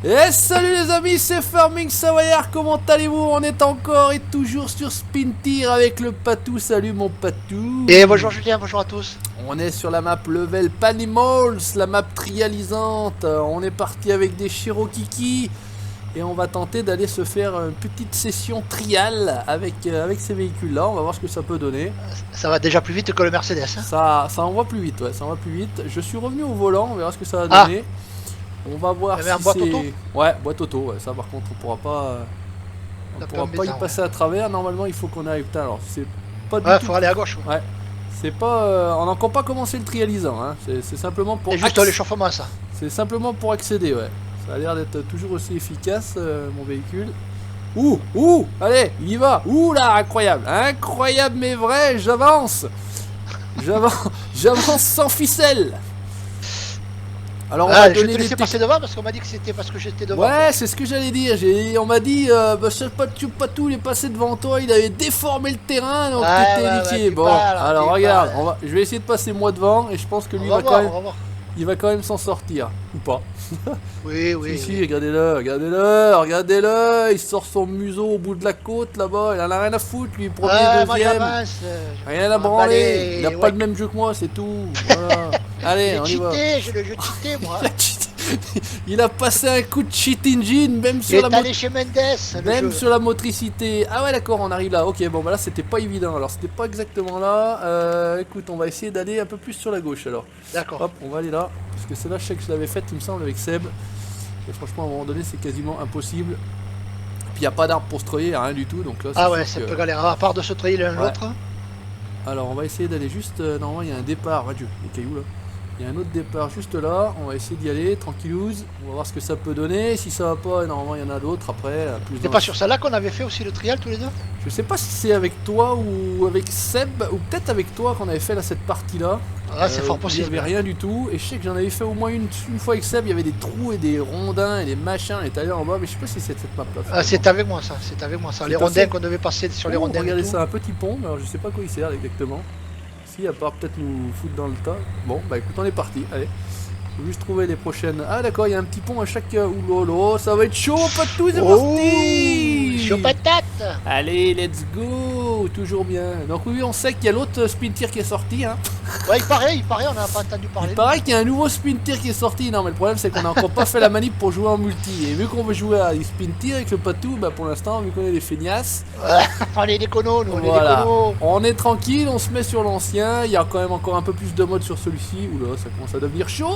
Et salut les amis, c'est Farming Savoyard, comment allez-vous? On est encore et toujours sur Spintir avec le Patou, salut mon Patou. Et bonjour Julien, bonjour à tous. On est sur la map level Panimals, la map trialisante. On est parti avec des Cherokee et on va tenter d'aller se faire une petite session trial avec ces véhicules là. On va voir ce que ça peut donner. Ça va déjà plus vite que le Mercedes. Hein. Ça envoie plus vite, ouais, ça envoie plus vite. Je suis revenu au volant, on verra ce que ça va donner. On va voir si boîte auto. Ouais, boîte auto, ouais, ça par contre on pourra pas y passer à travers. Normalement il faut qu'on aille. Putain, alors c'est pas du tout. Faut aller à gauche. Ouais. C'est pas. On n'a encore pas commencé le trialisant, hein. C'est simplement pour. C'est juste l'échauffement, ça. C'est simplement pour accéder, ouais. Ça a l'air d'être toujours aussi efficace, mon véhicule. Ouh, allez, il y va. Ouh là, incroyable, incroyable mais vrai. J'avance sans ficelle. Alors on va je te laissais passer devant parce qu'on m'a dit que c'était parce que j'étais devant. Ouais, c'est ce que j'allais dire. On m'a dit, Patou, il est passé devant toi, il avait déformé le terrain, donc t'étais niqué. Bon, alors regarde, je vais essayer de passer moi devant et je pense que lui il va quand même s'en sortir, ou pas. Oui. Si, regardez-le, il sort son museau au bout de la côte là-bas, il en a rien à foutre, lui, premier, deuxième. Rien à branler, il a pas le même jeu que moi, c'est tout. Voilà. Allez, on y va. J'ai le jeu cheaté, moi. Il a passé un coup de cheat engine, même sur la motricité. Ah ouais, d'accord, on arrive là. Ok, bon, bah là c'était pas évident. Alors c'était pas exactement là. Écoute, on va essayer d'aller un peu plus sur la gauche alors. D'accord. Hop, on va aller là. Parce que celle-là, je sais que je l'avais faite, il me semble, avec Seb. Et franchement, à un moment donné, c'est quasiment impossible. Puis il n'y a pas d'arbre pour se treuiller, rien du tout. Donc là, c'est un peu galère. À part de se treuiller l'un l'autre. Alors on va essayer d'aller juste. Normalement, il y a un départ. Adieu, les cailloux là. Il y a un autre départ juste là, on va essayer d'y aller, tranquillouse, on va voir ce que ça peut donner, si ça va pas, normalement il y en a d'autres après. C'est pas sur celle-là qu'on avait fait aussi le trial tous les deux? Je sais pas si c'est avec toi ou avec Seb, ou peut-être avec toi qu'on avait fait là cette partie là. Ah c'est fort possible. Il n'y avait rien du tout, et je sais que j'en avais fait au moins une fois avec Seb, il y avait des trous et des rondins et des machins, on est allé en bas, mais je sais pas si c'est cette map là. Ah c'est avec moi ça, les rondins qu'on devait passer sur les rondins. Regardez ça, un petit pont, alors je sais pas quoi il sert exactement. À part peut-être nous foutre dans le tas. Bon, bah écoute, on est parti, allez. Faut juste trouver les prochaines. Ah d'accord, il y a un petit pont à chaque. Oulolo, ça va être chaud, Patou, c'est parti. Chaud patate. Allez, let's go. Toujours bien. Donc oui, on sait qu'il y a l'autre Spintir qui est sorti, hein. Ouais, il paraît, on n'a pas entendu parler. Il paraît qu'il y a un nouveau Spintir qui est sorti. Non, mais le problème c'est qu'on n'a encore pas fait la manip pour jouer en multi. Et vu qu'on veut jouer à Spintir avec le Patou, bah pour l'instant, vu qu'on est des feignasses. On est des conos, nous, on est des conos. On est tranquille, on se met sur l'ancien. Il y a quand même encore un peu plus de mode sur celui-ci. Oula, ça commence à devenir chaud.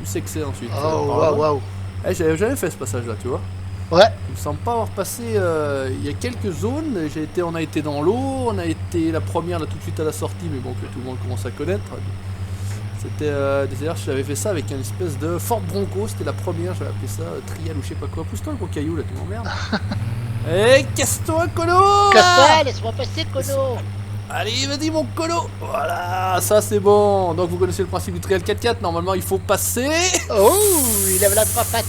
Où c'est que c'est ensuite? Waouh. J'avais jamais fait ce passage là, tu vois. Ouais. Il me semble pas avoir passé. Il y a quelques zones. On a été dans l'eau. On a été la première là tout de suite à la sortie, mais bon que tout le monde commence à connaître. C'était d'ailleurs j'avais fait ça avec une espèce de Ford Bronco. C'était la première. J'avais appelé ça trial ou je sais pas quoi. Pousse-toi le gros caillou là, tu m'emmerdes. Eh, casse-toi, Colo. Casse-toi, laisse-moi passer, Colo. Allez, vas-y mon colo. Voilà, ça c'est bon. Donc vous connaissez le principe du trial 4x4. Normalement il faut passer. Oh, il lève la papate.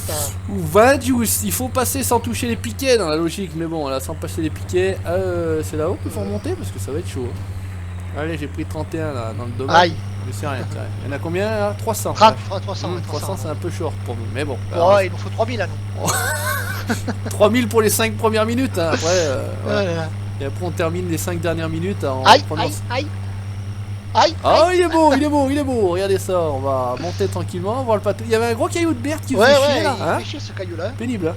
Ou 20 juice. Il faut passer sans toucher les piquets dans la logique. Mais bon, là sans passer les piquets. C'est là-haut qu'il faut remonter parce que ça va être chaud. Allez, j'ai pris 31 là dans le domaine. Aïe. Mais c'est rien. Il y en a combien là? 300. 300 c'est un peu short pour nous. Mais bon. Oh, il nous faut 3000 là nous. 3000 pour les 5 premières minutes. Hein. Après. Et après on termine les 5 dernières minutes en prenant... Aïe. Ah il est beau, regardez ça, on va monter tranquillement, voir le Patou. Il y avait un gros caillou de Berthe qui faisait chier là, hein. Il fait chier ce caillou là. Pénible hein.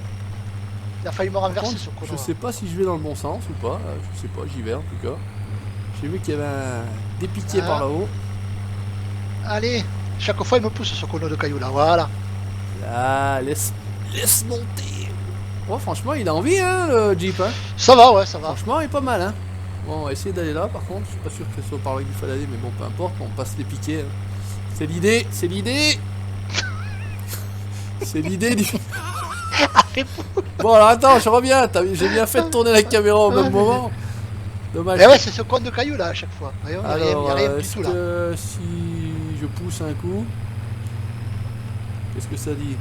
Il a failli me renverser sur Je sais pas si je vais dans le bon sens ou pas, je sais pas, j'y vais en tout cas. J'ai vu qu'il y avait des piquets par là-haut. Allez, chaque fois il me pousse ce cono de caillou là, voilà. Là, laisse monter. Oh franchement il a envie hein le Jeep hein. Ça va, ça va. Franchement il est pas mal hein. Bon on va essayer d'aller là par contre, je suis pas sûr que ce soit par là qu'il fallait aller mais bon peu importe, on passe les piquets. Hein. C'est l'idée. C'est l'idée du... Bon alors attends, je reviens, j'ai bien fait de tourner la caméra au même moment. Dommage. Et ouais c'est ce coin de caillou là à chaque fois. Il Alors, y a rien du tout là. Si je pousse un coup, qu'est-ce que ça dit?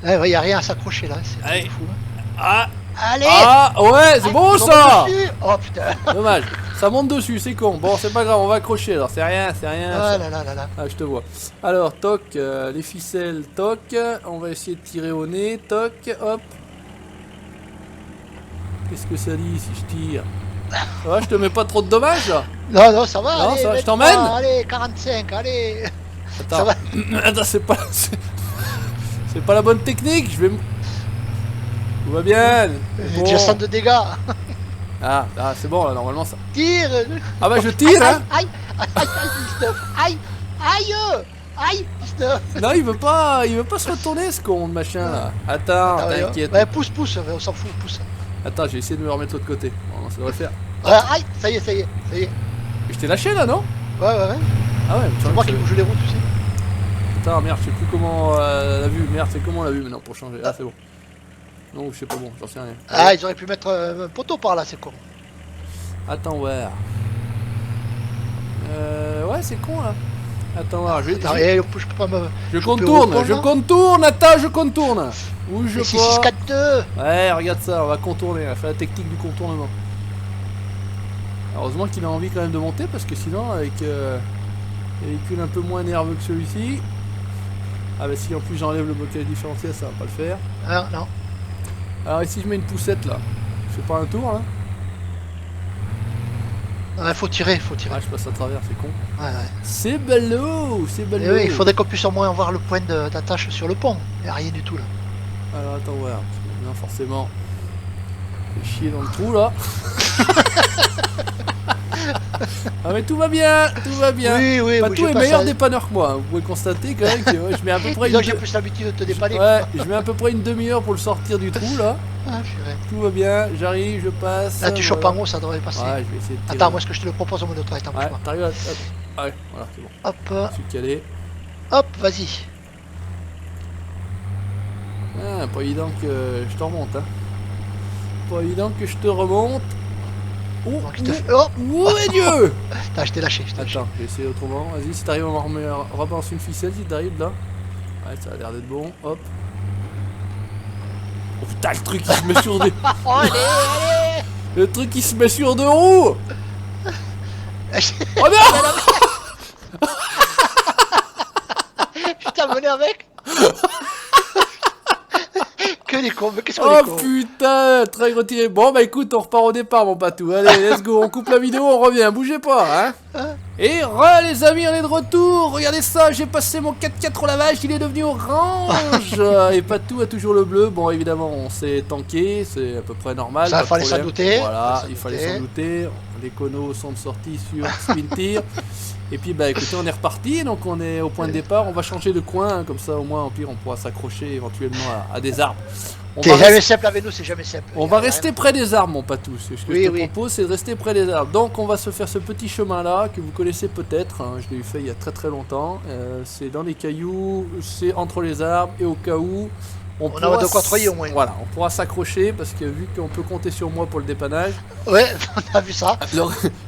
Ouais, il n'y a rien à s'accrocher là, c'est fou. Hein. Ah Allez. Ah ouais, c'est bon ça. Oh putain. Dommage. Ça monte dessus, c'est con. Bon, c'est pas grave, on va accrocher alors. C'est rien, c'est rien. Ah là là là là. Ah, je te vois. Alors, toc, les ficelles, toc. On va essayer de tirer au nez, toc, hop. Qu'est-ce que ça dit si je tire? Ça va, je te mets pas trop de dommages là? Non, non, ça va. Non, allez, ça va, je 23, t'emmène. Allez, 45, allez. Attends, Ça va. attends, c'est pas... C'est pas la bonne technique, je vais... Tout va bien. J'ai Bon. déjà 100 de dégâts. Ah, c'est bon là, normalement ça... Tire. Ah bah je tire hein. Aïe, aïe, aïe, aïe, Christophe. Aïe, aïe, aïe, Christophe. Non, il veut pas se retourner ce con de machin là. Attends, Ah, ouais, t'inquiète. ouais, pousse, pousse, on s'en fout, pousse. Attends, j'ai essayé de me remettre de l'autre côté. Bon, ça devrait le faire. Aïe, ça y est, ça y est, ça y est. Je t'ai lâché là, non? Ouais, ouais, ouais. Ah ouais, C'est moi qui bouge les roues, tu sais. Putain, merde, je sais plus comment la vue. Merde, c'est comment la vue maintenant pour changer. Ah, c'est bon. Non, je sais pas, bon, j'en sais rien. Ah, ils auraient pu mettre un poteau par là, c'est con. Attends, ouais. Ouais, c'est con là. Attends, voir, Attends, je peux pas me. je peux contourne, reprendre, je là contourne, attends, je contourne. Bouge Et 6, pas. 6, 4, 2. Ouais, regarde ça, on va contourner, on va faire la technique du contournement. Heureusement qu'il a envie quand même de monter parce que sinon avec un véhicule un peu moins nerveux que celui-ci. Ah bah si en plus j'enlève le blocage différentiel, ça va pas le faire. Ah, non. Alors ici je mets une poussette là. Je fais pas un tour là. Ah, faut tirer, faut tirer. Ah je passe à travers, c'est con. Ouais, ouais. C'est ballot, c'est Et ballot. oui, il faudrait qu'on puisse au moins voir le point d'attache sur le pont. Il n'y a rien du tout là. Alors attends voir, parce que non forcément. Fais chier dans le trou là. Ah mais tout va bien, tout va bien. Oui, oui, Patou est meilleur dépanneur que moi, vous pouvez constater quand même que ouais, je mets à peu près j'ai plus l'habitude de te dépanner. Ouais, je mets à peu près une demi-heure pour le sortir du trou là. Ah, purée. Tout va bien, j'arrive, je passe. Là, tu chopes en haut, ça devrait passer. Ouais, je vais essayer de tirer. Attends, moi, ce que je te le propose au mode autre, attends, Ouais, bouge pas. t'arrives à... Ah ouais, voilà, c'est bon. Hop, Je suis calé. hop, vas-y. Ah, pas évident que je te remonte, hein. Pas évident que je te remonte. Oh, Donc, il te fait... Oh, oh, Dieu. Attends, je t'ai lâché, je t'ai lâché. Attends, je vais essayer autrement. Vas-y, si t'arrives à me rebalancer une ficelle, si t'arrives là. Ouais, ça a l'air d'être bon. Hop. Oh putain, le truc il se met sur des... Oh, allez, allez. Le truc il se met sur deux roues. Oh non. Je t'ai amené avec. Que les cons, mais qu'est-ce qu'on Oh est cons. putain, très retiré. Bon bah écoute, on repart au départ mon patou. Allez, let's go, on coupe la vidéo, on revient, bougez pas, hein. Et les amis, on est de retour. Regardez ça, j'ai passé mon 4x4 au lavage, il est devenu orange. Et patou a toujours le bleu. Bon évidemment, on s'est tanké, c'est à peu près normal. Ça, fallait s'en douter. Voilà, il fallait s'en douter. Les conos sont de sortie sur Sprintir. Et puis bah écoutez, on est reparti, donc on est au point de départ, on va changer de coin, hein, comme ça au moins en pire on pourra s'accrocher éventuellement à des arbres. C'est jamais simple avec nous, c'est jamais simple. On va rester près des arbres mon patou, ce que Oui, je te oui. propose c'est de rester près des arbres. Donc on va se faire ce petit chemin là, que vous connaissez peut-être, hein, je l'ai fait il y a très longtemps, c'est dans les cailloux, c'est entre les arbres et au cas où... On a de quoi travailler au moins. Voilà, on pourra s'accrocher parce que vu qu'on peut compter sur moi pour le dépannage, Ouais, on a vu ça.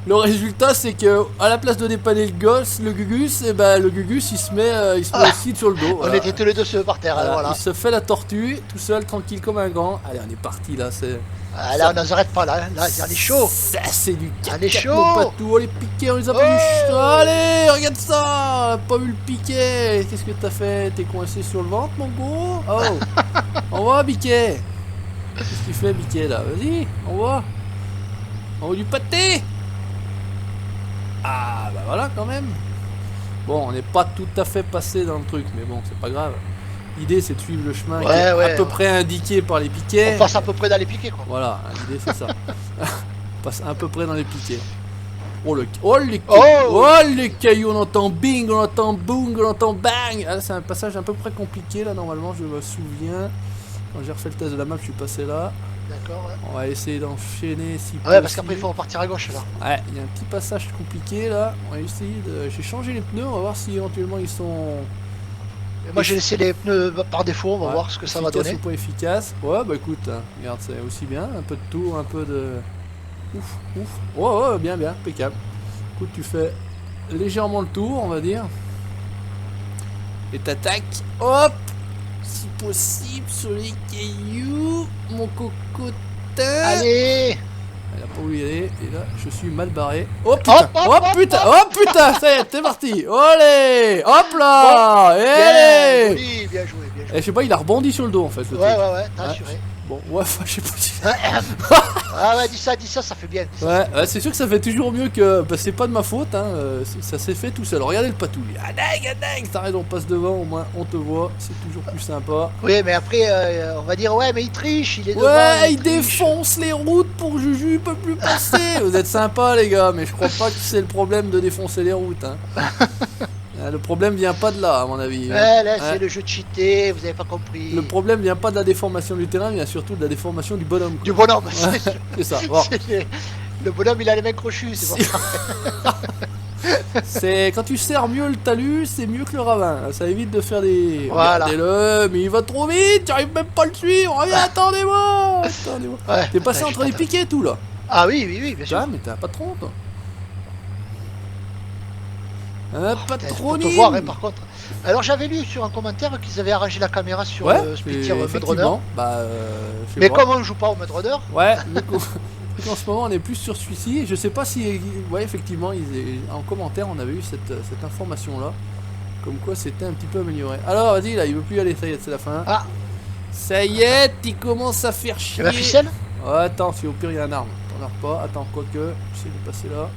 le résultat c'est que à la place de dépanner le Gugus, et ben le Gugus il se met aussi sur le dos. On Voilà. était tous les deux par terre, Voilà, voilà. il se fait la tortue, tout seul, tranquille comme un grand. Allez, on est parti là, c'est... Ah, là, on ne s'arrête pas, là, là, on est chaud. Ça, c'est du On est 4x4, chaud. mon patou. Oh, les piquets, on les a pas Oh. vus. Allez, regarde ça. Pas vu le piquet. Qu'est-ce que t'as fait? T'es coincé sur le ventre, mon gros? Oh, on va, Biquet. Qu'est-ce qu'il fait, Biquet, là? Vas-y, on va. On veut du pâté. Ah, bah voilà, quand même. Bon, on n'est pas tout à fait passé dans le truc, mais bon, c'est pas grave. L'idée, c'est de suivre le chemin qui est à peu près indiqué par les piquets. On passe à peu près dans les piquets, quoi. Voilà, l'idée c'est ça. On passe à peu près dans les piquets. Oh, les les cailloux, on entend bing, on entend boom, on entend bang. Ah, c'est un passage un peu près compliqué là, normalement, je me souviens. Quand j'ai refait le test de la map, je suis passé là. D'accord, ouais. On va essayer d'enchaîner si possible. Ouais, parce qu'après, il faut repartir à gauche, là. Ouais, il y a un petit passage compliqué là. On va essayer de... J'ai changé les pneus, on va voir si éventuellement ils sont... Et moi, j'ai laissé les pneus par défaut, on va voir ce que ça va efficace donner. ou pas efficace. Ouais, bah écoute, hein, regarde, c'est aussi bien. Un peu de tout, un peu de... Ouf, ouf. Ouais, ouais, bien, bien, impeccable. Écoute, tu fais légèrement le tour, on va dire. Et t'attaques. Hop, si possible, sur les cailloux. Mon cocotin. Allez. Il a pas voulu y aller. Et là, je suis mal barré. Oh putain. Oh putain. Ça y est, t'es parti. Allez. Hop là. Et allez. Joli, bien joué, bien joué. Et je sais pas, il a rebondi sur le dos en fait. Le truc. Ouais, t'as assuré. Bon, ouais, enfin, je sais pas si... Ah ouais, dis ça, ça fait bien. Ouais, c'est sûr que ça fait toujours mieux que... Bah, c'est pas de ma faute, hein. Ça s'est fait tout seul. Regardez le patouille. Ah dingue. T'arrêtes, on passe devant, au moins on te voit. C'est toujours plus sympa. Oui, mais après, on va dire, ouais, mais il triche, il est devant. Ouais, il triche. défonce les routes pour que Juju peut plus passer. Vous êtes sympas, les gars, mais je crois pas que c'est le problème de défoncer les routes, hein. Le problème vient pas de là, à mon avis. Ouais, là, c'est le jeu de cheaté, vous avez pas compris. Le problème vient pas de la déformation du terrain, il vient surtout de la déformation du bonhomme. Du bonhomme, C'est ça. Bon. Le bonhomme, il a les mains crochues, c'est pour ça. C'est quand tu serres mieux le talus, c'est mieux que le ravin. Ça évite de faire des. Voilà. Regardez-le, mais il va trop vite, j'arrive même pas à le suivre. Reviens, attendez-moi. Ouais, T'es passé je entre les t'entends. piquets et tout là. Ah oui, bien sûr. Ah, mais t'es un patron toi. Un Putain, je peux patron. te voir, hein, par contre. Alors, j'avais lu sur un commentaire qu'ils avaient arrangé la caméra sur Ouais, Spittier Mud Runner. effectivement. Bah, je sais Mais pas. comme on joue pas au Mud Runner, Ouais, vu qu'en ce moment on est plus sur celui-ci, je sais pas si. Ouais, effectivement, en commentaire on avait eu cette information là. Comme quoi c'était un petit peu amélioré. Alors, vas-y, là, il veut plus y aller, ça y est, c'est la fin. ah, Ça y est, il commence à faire il y chier. a la ficelle. Ouais, attends, si au pire il y a un arme. T'en pas. Attends, quoique, j'essaie de passer là.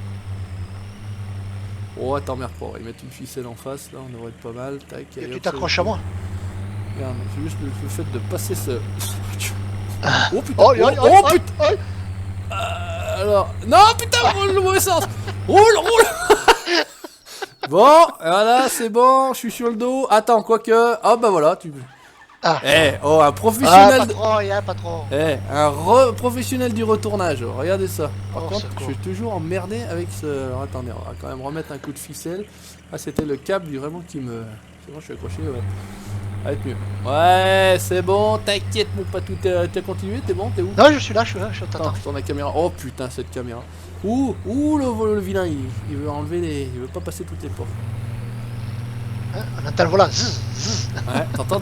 Oh, attends, merde pas, on va y mettre une ficelle en face, là, on devrait être pas mal. Tac, Et allez, tu hop, t'accroches à moi. Regarde, c'est juste le fait de passer ce. Oh putain, Oh, oh, putain. Alors, non, putain, roule le mauvais sens. Roule. Bon, voilà, c'est bon, je suis sur le dos. Attends, quoique. Ah, bah voilà, tu. Ah. Un Ah, professionnel. patron, il y a un patron. Professionnel du retournage, regardez ça. Par Oh, contre, c'est je con. suis toujours emmerdé avec ce. Alors, attendez, on va quand même remettre un coup de ficelle. Ah, c'était le câble vraiment qui me. C'est bon, je suis accroché, ouais. Ça va être mieux. Ouais, c'est bon, t'inquiète, mon patou, t'as continué, t'es bon, t'es où? Non, je suis là, je t'attends. Attends, je tourne la caméra. Oh putain, cette caméra. Ouh, le vilain, il veut enlever les. Il veut pas passer toutes les portes. Hein, on entend le volant. Zzz, zzz. Ouais, t'entends? Ouais.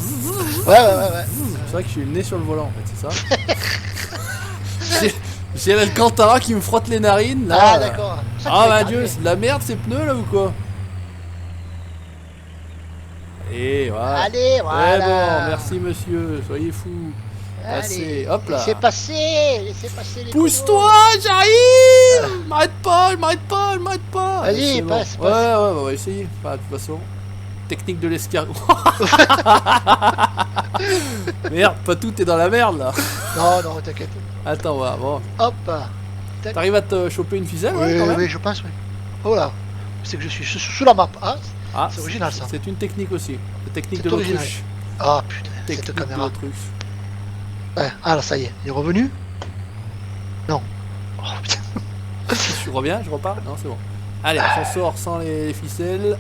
C'est vrai que je suis le nez sur le volant en fait, c'est ça. J'ai l'Alcantara qui me frotte les narines là. Ah, d'accord. Ah bah Dieu, c'est de la merde ces pneus là ou quoi? Et voilà. Allez, voilà. C'est bon, merci monsieur, soyez fous. Allez, Passez, hop là. laissez passer les Pousse-toi, j'arrive. M'arrête pas. Vas-y, C'est bon. passe. Ouais, on va essayer. Enfin, de toute façon, technique de l'escargot. Merde, pas tout est dans la merde là. Non, t'inquiète. Attends, on va bon. Hop. T'arrives à te choper une ficelle, ouais, quand même. Oui, je pense, oui. Oh là, c'est que je suis sous la map. Ah, c'est c'est original ça. C'est une technique aussi. La technique C'est de original. l'autruche. Ah putain, Technique cette de caméra. l'autruche. Ouais, ah là, ça y est, il est revenu. Non. Oh putain. Je reviens, je repars. Non, c'est bon. Allez, on s'en sort sans les ficelles.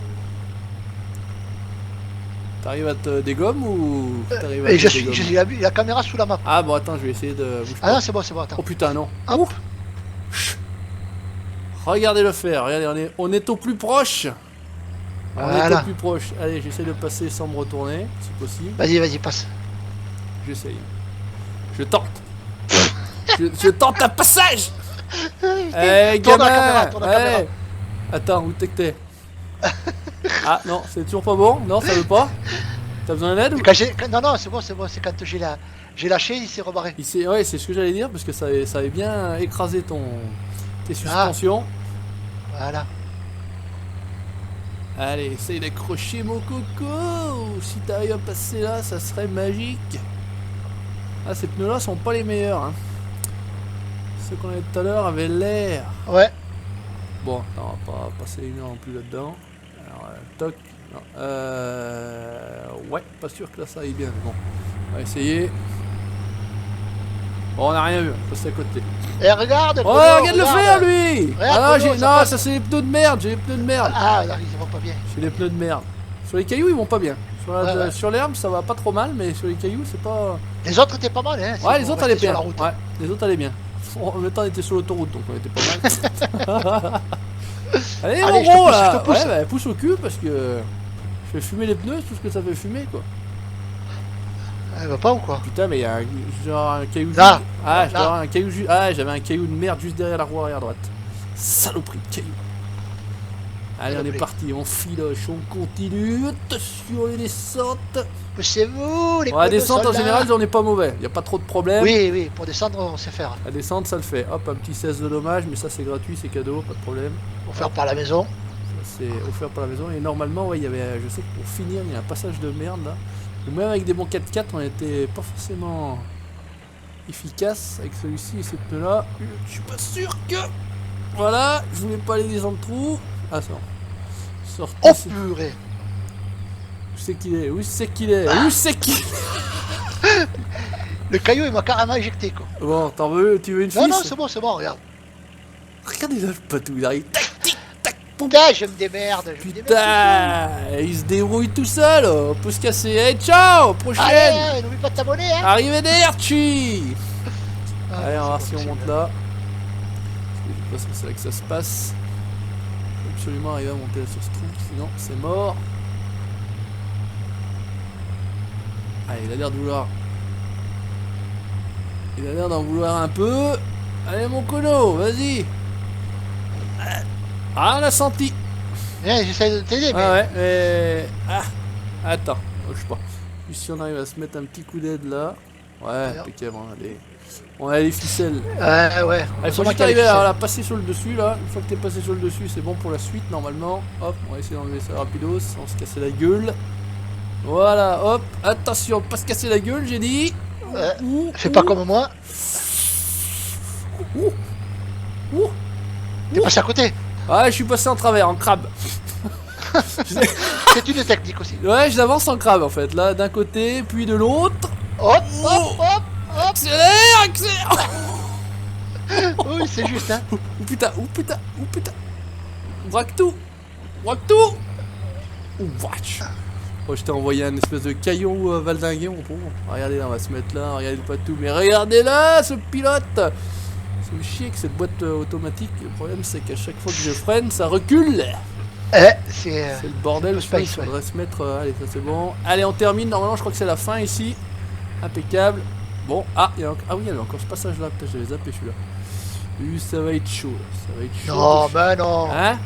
T'arrives à te dégommer ou t'arrives à Et te dégommer? j'ai la caméra sous la map. Ah bon, attends, je vais essayer de. Bouge Ah pas. non, c'est bon, attends. Oh putain, non. Hop. Regardez le faire, regardez, on est au plus proche. On est Voilà. au plus proche. Allez, j'essaie de passer sans me retourner, si possible. Vas-y, passe. J'essaye. Je tente. je tente un passage. Eh, Tourne la gamin. caméra, tourne la caméra. Attends, où t'es que t'es? Ah non, c'est toujours pas bon. Non, ça veut pas. T'as besoin d'aide ou... Non, c'est bon, c'est quand j'ai lâché, il s'est rebarré. Ouais, c'est ce que j'allais dire parce que ça avait bien écrasé tes suspensions. Voilà. Allez, essaye d'accrocher mon coco. Si t'arrives à passer là, ça serait magique. Ah, ces pneus là sont pas les meilleurs, hein. Ceux qu'on avait tout à l'heure avaient l'air. Ouais. Bon, attends, on va pas passer une heure non plus là-dedans. Alors, toc. Non, ouais, pas sûr que là ça aille bien, mais bon. On va essayer. Bon, on a rien vu, on passe à côté. Et regarde. Oh, Bruno, regarde le faire lui. Regarde, Ah, Bruno, ça non, passe. ça c'est les pneus de merde, j'ai les pneus de merde. Ah, ils vont pas bien. J'ai les pneus de merde. Sur les cailloux, ils vont pas bien. Ouais. Sur l'herbe, ça va pas trop mal, mais sur les cailloux, c'est pas... Les autres étaient pas mal, hein. Ouais, les autres allaient bien. Sur la route. Ouais, les autres allaient bien. En même temps, on était sur l'autoroute, donc on était pas mal. Allez, Allez, mon gros, je là. te pousse. Ouais, bah, pousse au cul, parce que je fais fumer les pneus, c'est tout ce que ça fait fumer, quoi. Elle va pas ou quoi? Putain, mais il y a genre un caillou. Là. Ah, je dois Là. avoir un caillou. Ah, j'avais un caillou de merde juste derrière la roue arrière droite. Saloperie de caillou. Allez, on est parti, on filoche, on continue. Attention les descentes. Poussez-vous, les Bon, la codes descente sont en là. général, j'en ai pas mauvais. Y a pas trop de problème. Oui, oui, pour descendre, on sait faire. La descente, ça le fait. Hop, un petit 16 de dommage, mais ça c'est gratuit, c'est cadeau, pas de problème. Pour faire par la maison. Ça c'est offert par la maison. Et normalement, ouais, il y avait, je sais que pour finir, il y a un passage de merde là. Ou même avec des bons 4x4, on était pas forcément efficace avec celui-ci et cette pneu-là. Je suis pas sûr que. Voilà, je voulais pas aller descendre le trou. Ah, ça. Sortez. Oh purée. Où c'est qu'il est? Où c'est qu'il est? Où c'est qu'il est? Le caillou, il m'a carrément éjecté, quoi. Bon, t'en veux? Tu veux une Non, fille? non, c'est bon, regarde. Regardez là le patou, il arrive. Tac, tic, tac, poum. Putain, je me démerde. Je me démerde Putain, il se débrouille tout seul. On peut se casser. Hey, ciao, tout seul. prochaine. Allez, n'oublie pas de t'abonner, hein. Arrivederci. Ah, Allez, on va voir c'est si on possible. monte là. Parce que je sais pas si c'est là que ça se passe. Faut absolument arriver à monter sur ce trou, sinon c'est mort. Ah, il a l'air de vouloir. Il a l'air d'en vouloir un peu. Allez, mon cono, vas-y. Ah, on a senti. J'essaie de t'aider, mais. Ah ouais, mais. Ah, attends, bouge pas. Juste si on arrive à se mettre un petit coup d'aide là. Ouais, Alors. impeccable, on a les ficelles. Ouais. Il faut juste arriver à passer sur le dessus là. Une fois que t'es passé sur le dessus, c'est bon pour la suite normalement. Hop, on va essayer d'enlever ça rapidos sans se casser la gueule. Voilà, hop, attention, pas se casser la gueule, j'ai dit. Fais pas comme moi. Ouh. T'es passé à côté. Ouais, je suis passé en travers, en crabe. C'est une technique aussi. Ouais, je l'avance en crabe en fait. Là, d'un côté, puis de l'autre. Hop, hop. Accélère, accélère. Oui, c'est juste, hein. Oh putain, oh putain, oh putain. Braque tout. Braque tout. Oh, vache. Oh, je t'ai envoyé un espèce de caillou valdingué, mon pauvre. Regardez là, on va se mettre là, regardez pas tout. Mais regardez là, ce pilote. C'est me chier que cette boîte automatique. Le problème, c'est qu'à chaque fois que je freine, ça recule. C'est C'est le bordel, je pense space, qu'il ouais. faudrait se mettre... allez, ça c'est bon. Allez, on termine. Normalement, je crois que c'est la fin ici. Impeccable. Bon, ah, il y a encore... ah oui, il y avait encore ce passage-là. Putain, j'avais zappé celui-là. Ça va être chaud. Ça va être chaud. Non, ben non. Hein?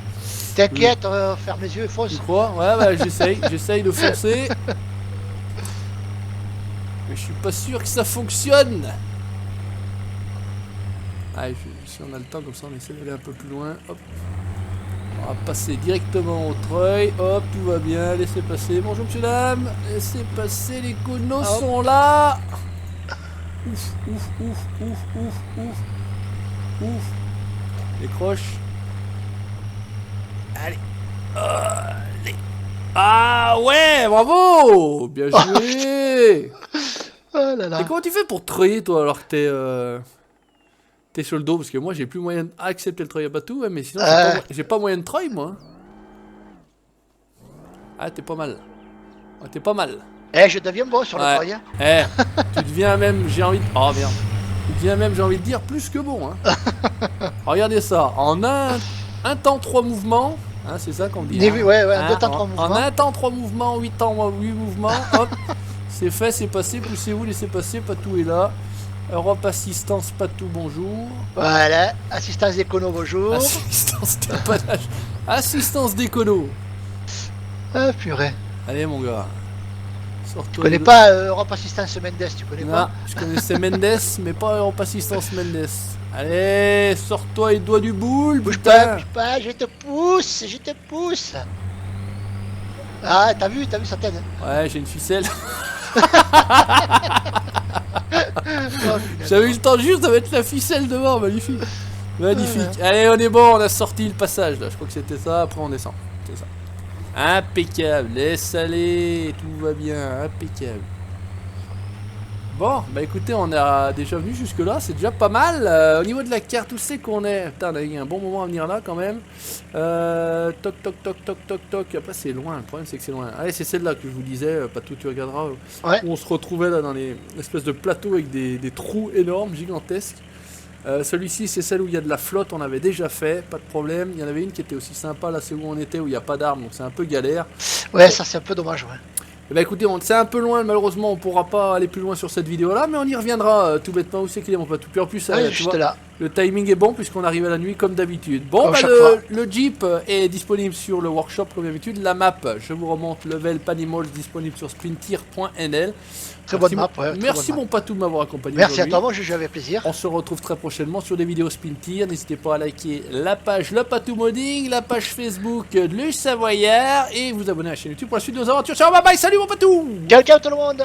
T'inquiète, ferme les yeux et fonce. Tu crois? Ouais, bah j'essaye de foncer. Mais je suis pas sûr que ça fonctionne. Allez, si on a le temps, comme ça, on essaie d'aller un peu plus loin. Hop. On va passer directement au treuil. Hop, tout va bien. Laissez passer. Bonjour, monsieur, dame. Laissez passer. Les conos sont là. Ouf, ouf, ouf, ouf, ouf, ouf. Ouf. Les croches. Allez. Allez. Ah ouais, bravo. Bien joué. Oh là là. Et comment tu fais pour treuiller, toi, alors que t'es sur le dos? Parce que moi, j'ai plus moyen d'accepter le treuil à bateau, ouais, mais sinon, j'ai pas moyen de treuil, moi. Ah, t'es pas mal. Ah, t'es pas mal. Je deviens bon sur le treuil. Hein. Tu deviens même, j'ai envie de... Oh, merde. Tu deviens même, j'ai envie de dire, plus que bon, hein. Regardez ça. En un temps, 3 mouvements... Hein, c'est ça qu'on dit. Ouais, Hein, 2 temps, 3 mouvements. En un temps, 3 mouvements, 8 temps, 8 mouvements, hop, c'est fait, c'est passé, poussez-vous, laissez passer, Patou est là. Europe Assistance, Patou, bonjour. Voilà, assistance d'écono, bonjour. Assistance dépannage. Assistance d'écono. Ah, purée. Allez, mon gars. Sors-toi. Tu connais pas Europe Assistance Mendes, tu connais Non, pas? je connaissais Mendes, mais pas Europe Assistance Mendes. Allez, sors-toi les doigts du boule, Bouge putain. pas, je te pousse. Ah, t'as vu sa tête? Ouais, j'ai une ficelle. Oh, J'avais eu le temps juste de mettre la ficelle devant, magnifique. Magnifique. Allez, on est bon, on a sorti le passage là. Je crois que c'était ça, après on descend. C'est ça. Impeccable, laisse aller, tout va bien, impeccable. Bon, bah écoutez, on a déjà venu jusque là, c'est déjà pas mal. Au niveau de la carte, où c'est qu'on est? Putain, on a eu un bon moment à venir là quand même. Toc, toc, toc, toc, toc, toc. Après, c'est loin, le problème c'est que c'est loin. Allez, c'est celle-là que je vous disais, pas tout, tu regarderas. Ouais. Où on se retrouvait là dans les espèces de plateaux avec des trous énormes, gigantesques. Celui-ci, c'est celle où il y a de la flotte, on avait déjà fait, pas de problème. Il y en avait une qui était aussi sympa, là c'est où on était, où il n'y a pas d'armes, donc c'est un peu galère. Ouais, ça c'est un peu dommage, ouais. Eh ben écoutez, c'est un peu loin, malheureusement on pourra pas aller plus loin sur cette vidéo là, mais on y reviendra tout bêtement. Où c'est qu'il est mon pote? Puis en plus, Ah, tu juste vois, là. le timing est bon puisqu'on arrive à la nuit comme d'habitude. Bon, Comme bah, chaque fois. le Jeep est disponible sur le workshop comme d'habitude. La map, je vous remonte, level Panimals disponible sur sprintir.nl. Très bonne map, ouais. Merci mon patou de m'avoir accompagné. Merci à toi, moi j'ai avec plaisir. On se retrouve très prochainement sur des vidéos Spintir. N'hésitez pas à liker la page Le Patou Modding, la page Facebook de Luce Savoyard et vous abonner à la chaîne YouTube pour la suite de nos aventures. Ciao, bye bye, salut mon patou! Ciao, ciao tout le monde!